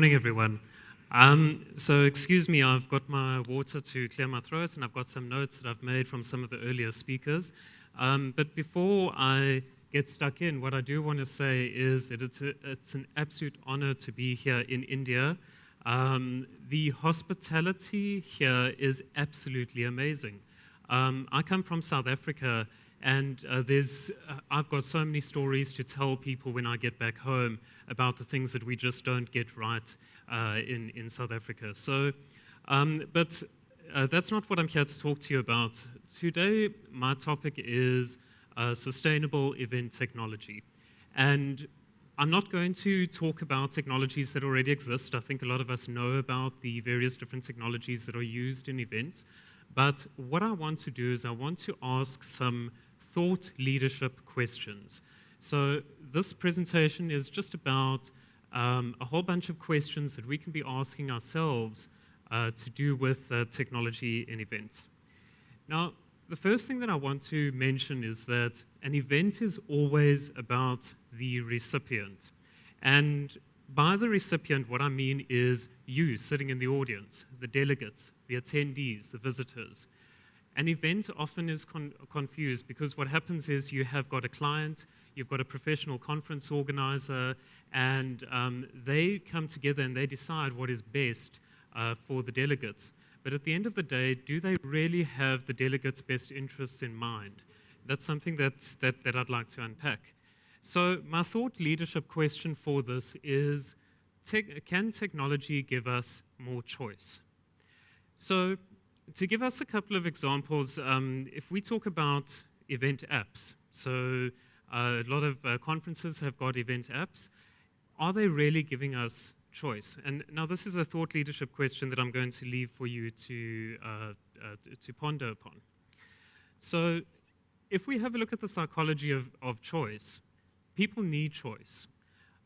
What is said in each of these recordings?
morning, everyone. So excuse me, I've got my water to clear my throat, and I've got some notes that I've made from some of the earlier speakers. But before I get stuck in, what I do want to say is that it's an absolute honor to be here in India. The hospitality here is absolutely amazing. I come from South Africa, and I've got so many stories to tell people when I get back home about the things that we just don't get right in South Africa. But that's not what I'm here to talk to you about. Today, my topic is sustainable event technology. And I'm not going to talk about technologies that already exist. I think a lot of us know about the various different technologies that are used in events. But what I want to do is I want to ask some thought leadership questions. So this presentation is just about a whole bunch of questions that we can be asking ourselves to do with technology in events. Now, the first thing that I want to mention is that an event is always about the recipient. And by the recipient, what I mean is you sitting in the audience, the delegates, the attendees, the visitors. An event often is confused because what happens is you have got a client, you've got a professional conference organizer, and they come together and they decide what is best for the delegates. But at the end of the day, do they really have the delegates' best interests in mind? That's something that I'd like to unpack. So my thought leadership question for this is, can technology give us more choice? So to give us a couple of examples, if we talk about event apps, so a lot of conferences have got event apps, are they really giving us choice? And now this is a thought leadership question that I'm going to leave for you to ponder upon. So if we have a look at the psychology of choice, people need choice.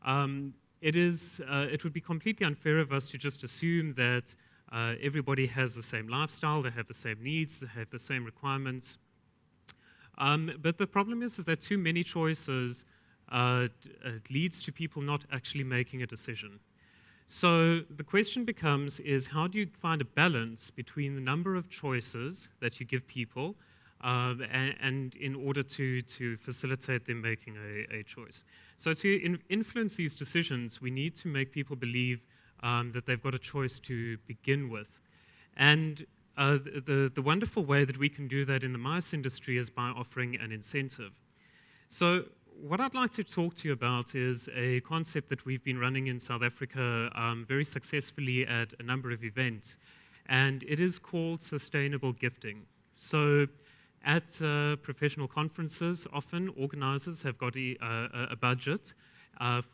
It would be completely unfair of us to just assume that everybody has the same lifestyle, they have the same needs, they have the same requirements. But the problem is that too many choices leads to people not actually making a decision. So the question becomes is how do you find a balance between the number of choices that you give people and in order to facilitate them making a choice. So to influence these decisions, we need to make people believe that they've got a choice to begin with. And the wonderful way that we can do that in the MICE industry is by offering an incentive. So what I'd like to talk to you about is a concept that we've been running in South Africa very successfully at a number of events, and it is called sustainable gifting. So at professional conferences, often organizers have got a budget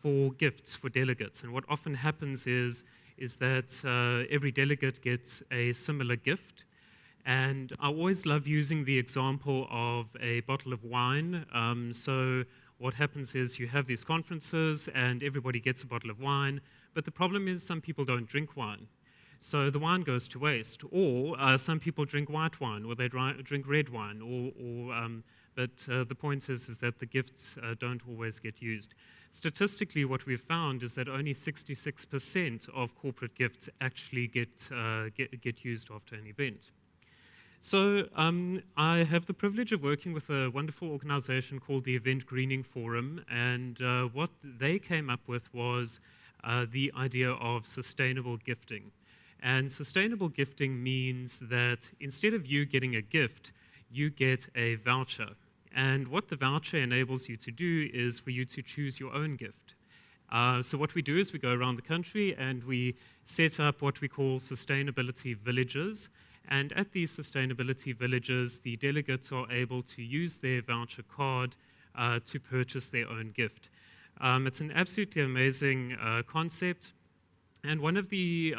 for gifts for delegates. And what often happens is that every delegate gets a similar gift. And I always love using the example of a bottle of wine. So what happens is you have these conferences and everybody gets a bottle of wine. But the problem is some people don't drink wine. So the wine goes to waste. Or some people drink white wine or they drink red wine. But the point is that the gifts don't always get used. Statistically, what we've found is that only 66% of corporate gifts actually get used after an event. So I have the privilege of working with a wonderful organization called the Event Greening Forum, and what they came up with was the idea of sustainable gifting. And sustainable gifting means that instead of you getting a gift, you get a voucher. And what the voucher enables you to do is for you to choose your own gift. So what we do is we go around the country and we set up what we call sustainability villages. And at these sustainability villages, the delegates are able to use their voucher card to purchase their own gift. It's an absolutely amazing concept. And one of the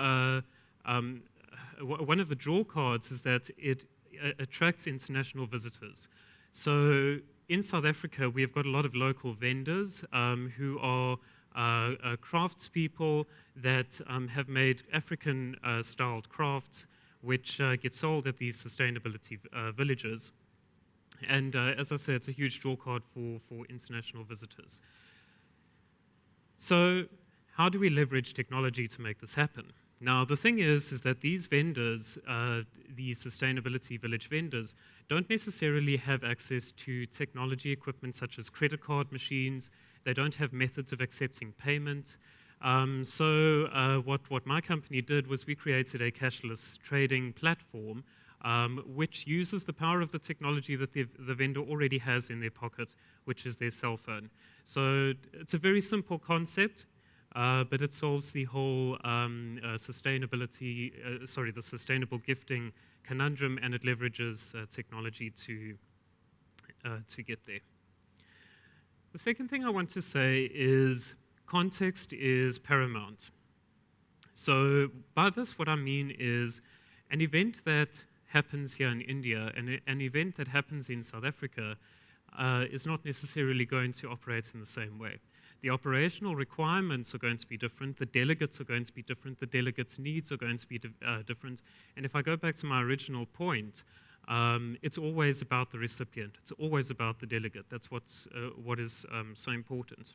draw cards is that it attracts international visitors. So in South Africa, we've got a lot of local vendors who are craftspeople that have made African-styled crafts which get sold at these sustainability villages. And as I say, it's a huge draw card for international visitors. So how do we leverage technology to make this happen? Now, the thing is that these vendors, the Sustainability Village vendors, don't necessarily have access to technology equipment such as credit card machines. They don't have methods of accepting payment. What my company did was we created a cashless trading platform which uses the power of the technology that the vendor already has in their pocket, which is their cell phone. So it's a very simple concept. But it solves the whole the sustainable gifting conundrum, and it leverages technology to get there. The second thing I want to say is context is paramount. So by this, what I mean is an event that happens here in India and an event that happens in South Africa is not necessarily going to operate in the same way. The operational requirements are going to be different, the delegates are going to be different, the delegates' needs are going to be different. And if I go back to my original point, it's always about the recipient, it's always about the delegate. That's what is so important.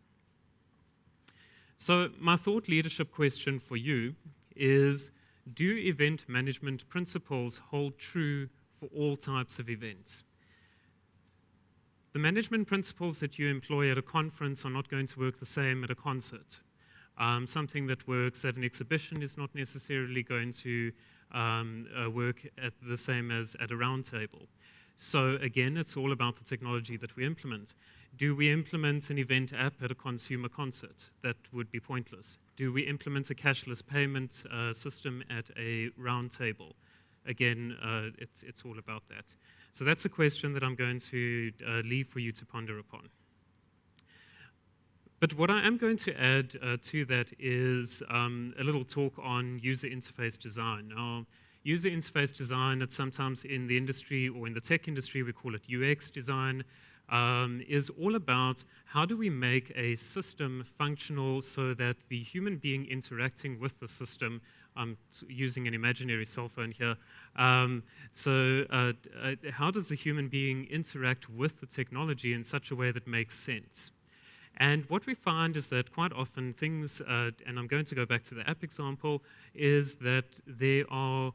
So my thought leadership question for you is, do event management principles hold true for all types of events? The management principles that you employ at a conference are not going to work the same at a concert. Something that works at an exhibition is not necessarily going to work at the same as at a round table. So again, it's all about the technology that we implement. Do we implement an event app at a consumer concert? That would be pointless. Do we implement a cashless payment system at a round table? Again, it's all about that. So that's a question that I'm going to leave for you to ponder upon. But what I am going to add to that is a little talk on user interface design. Now, user interface design, it's sometimes in the industry or in the tech industry, we call it UX design, is all about how do we make a system functional so that the human being interacting with the system, I'm using an imaginary cell phone here. How does the human being interact with the technology in such a way that makes sense? And what we find is that quite often things, and I'm going to go back to the app example, is that there are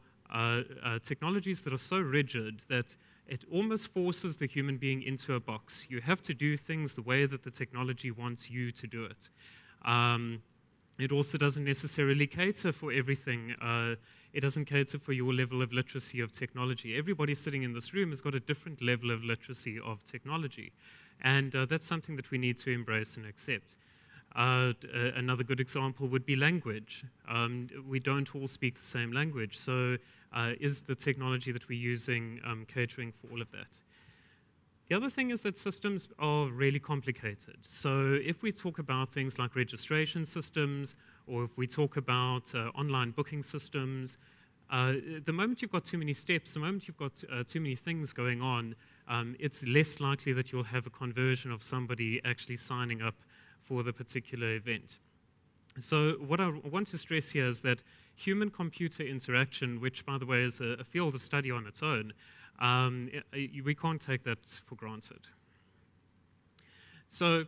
technologies that are so rigid that it almost forces the human being into a box. You have to do things the way that the technology wants you to do it. It also doesn't necessarily cater for everything. It doesn't cater for your level of literacy of technology. Everybody sitting in this room has got a different level of literacy of technology. And that's something that we need to embrace and accept. Another good example would be language. We don't all speak the same language. So is the technology that we're using catering for all of that? The other thing is that systems are really complicated. So if we talk about things like registration systems, or if we talk about online booking systems, the moment you've got too many steps, the moment you've got too many things going on, it's less likely that you'll have a conversion of somebody actually signing up for the particular event. So what I want to stress here is that human-computer interaction, which, by the way, is a field of study on its own, we can't take that for granted. So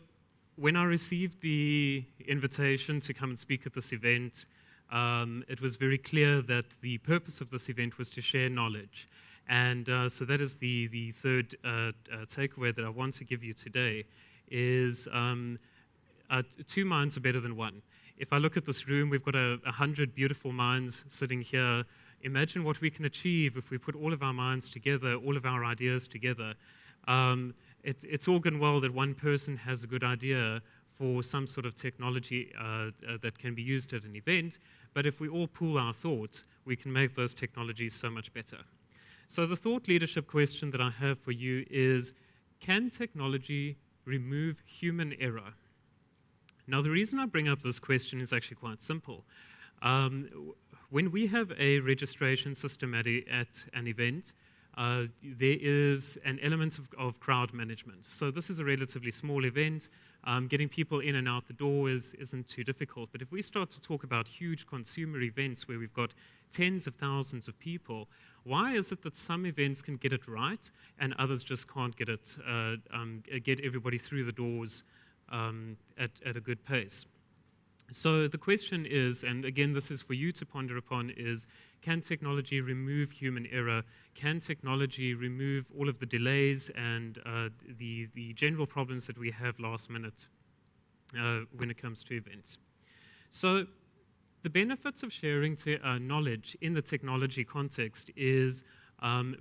when I received the invitation to come and speak at this event, it was very clear that the purpose of this event was to share knowledge. And so that is the third takeaway that I want to give you today, is two minds are better than one. If I look at this room, we've got 100 beautiful minds sitting here. Imagine what we can achieve if we put all of our minds together, all of our ideas together. It's all good and well that one person has a good idea for some sort of technology that can be used at an event, but if we all pool our thoughts, we can make those technologies so much better. So the thought leadership question that I have for you is, can technology remove human error? Now, the reason I bring up this question is actually quite simple. When we have a registration system at an event, there is an element of crowd management. So this is a relatively small event. Getting people in and out the door isn't too difficult. But if we start to talk about huge consumer events where we've got tens of thousands of people, why is it that some events can get it right and others just can't get everybody through the doors at a good pace? So the question is, and again, this is for you to ponder upon, is can technology remove human error? Can technology remove all of the delays and the general problems that we have last minute when it comes to events? So the benefits of sharing knowledge in the technology context is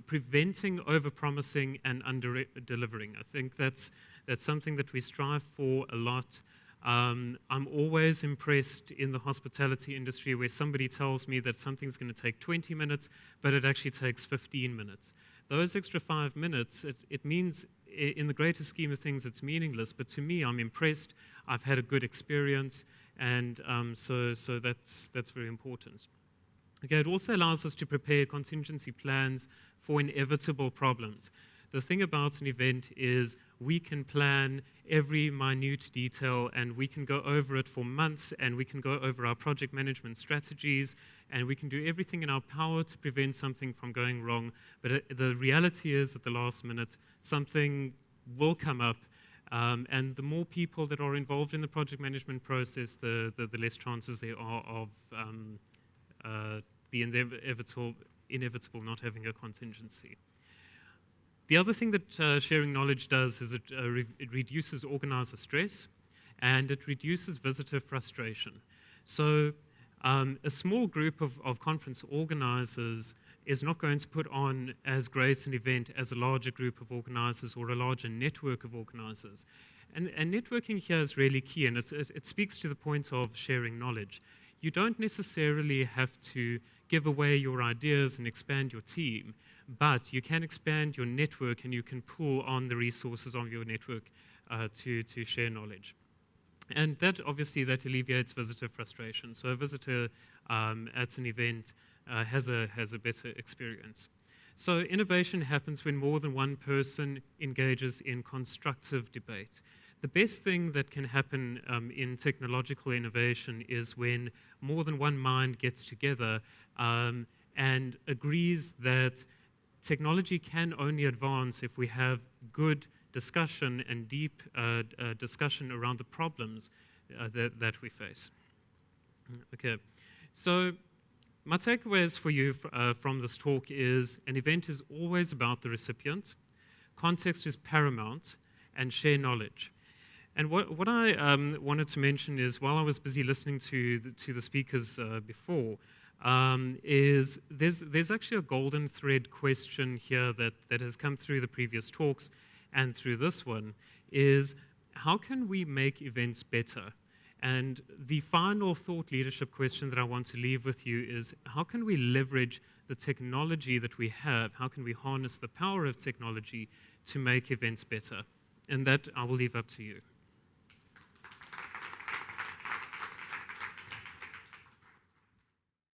preventing overpromising and under-delivering. I think that's something that we strive for a lot. I'm always impressed in the hospitality industry where somebody tells me that something's going to take 20 minutes, but it actually takes 15 minutes. Those extra 5 minutes, it means in the greater scheme of things, it's meaningless, but to me, I'm impressed. I've had a good experience, and so that's very important. Okay, it also allows us to prepare contingency plans for inevitable problems. The thing about an event is we can plan every minute detail and we can go over it for months and we can go over our project management strategies and we can do everything in our power to prevent something from going wrong. But the reality is at the last minute, something will come up. And the more people that are involved in the project management process, the less chances there are of the inevitable not having a contingency. The other thing that sharing knowledge does is it reduces organizer stress and it reduces visitor frustration. So a small group of conference organizers is not going to put on as great an event as a larger group of organizers or a larger network of organizers. And networking here is really key, and it speaks to the point of sharing knowledge. You don't necessarily have to give away your ideas and expand your team, but you can expand your network and you can pull on the resources of your network to share knowledge. And that obviously that alleviates visitor frustration. So a visitor at an event has a better experience. So innovation happens when more than one person engages in constructive debate. The best thing that can happen in technological innovation is when more than one mind gets together and agrees that technology can only advance if we have good discussion and deep discussion around the problems that we face. Okay, so my takeaways for you from this talk is an event is always about the recipient, context is paramount, and share knowledge. And what I wanted to mention is, while I was busy listening to the speakers before, is there's actually a golden thread question here that has come through the previous talks and through this one, is how can we make events better? And the final thought leadership question that I want to leave with you is, how can we leverage the technology that we have? How can we harness the power of technology to make events better? And that I will leave up to you.